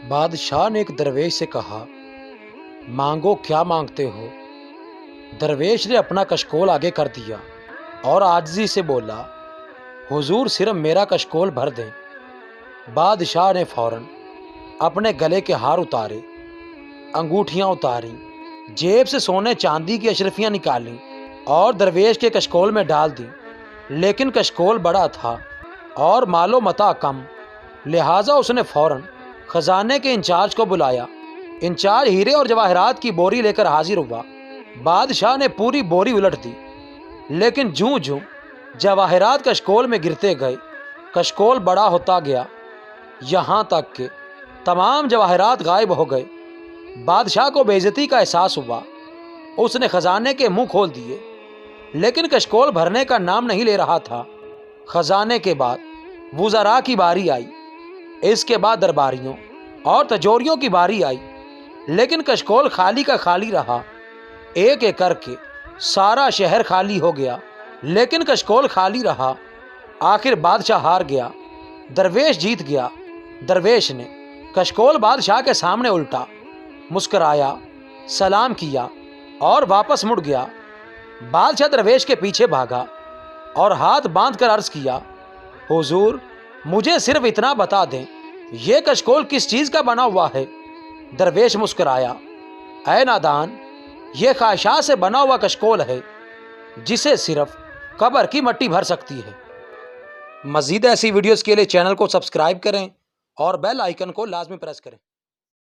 بادشاہ نے ایک درویش سے کہا، مانگو کیا مانگتے ہو؟ درویش نے اپنا کشکول آگے کر دیا اور عاجزی سے بولا، حضور صرف میرا کشکول بھر دیں۔ بادشاہ نے فوراً اپنے گلے کے ہار اتارے، انگوٹھیاں اتاریں، جیب سے سونے چاندی کی اشرفیاں نکالیں اور درویش کے کشکول میں ڈال دیں۔ لیکن کشکول بڑا تھا اور مال و متاع کم، لہٰذا اس نے فوراً خزانے کے انچارج کو بلایا۔ انچارج ہیرے اور جواہرات کی بوری لے کر حاضر ہوا۔ بادشاہ نے پوری بوری الٹ دی، لیکن جوں جوں جواہرات کشکول میں گرتے گئے، کشکول بڑا ہوتا گیا، یہاں تک کہ تمام جواہرات غائب ہو گئے۔ بادشاہ کو بے عزتی کا احساس ہوا۔ اس نے خزانے کے منہ کھول دیے، لیکن کشکول بھرنے کا نام نہیں لے رہا تھا۔ خزانے کے بعد وزراء کی باری آئی، اس کے بعد درباریوں اور تجوریوں کی باری آئی، لیکن کشکول خالی کا خالی رہا۔ ایک ایک کر کے سارا شہر خالی ہو گیا، لیکن کشکول خالی رہا۔ آخر بادشاہ ہار گیا، درویش جیت گیا۔ درویش نے کشکول بادشاہ کے سامنے الٹا، مسکرایا، سلام کیا اور واپس مڑ گیا۔ بادشاہ درویش کے پیچھے بھاگا اور ہاتھ باندھ کر عرض کیا، حضور مجھے صرف اتنا بتا دیں، یہ کشکول کس چیز کا بنا ہوا ہے؟ درویش مسکرایا، اے نادان، یہ خواہشات سے بنا ہوا کشکول ہے جسے صرف قبر کی مٹی بھر سکتی ہے۔ مزید ایسی ویڈیوز کے لیے چینل کو سبسکرائب کریں اور بیل آئیکن کو لازمی پریس کریں۔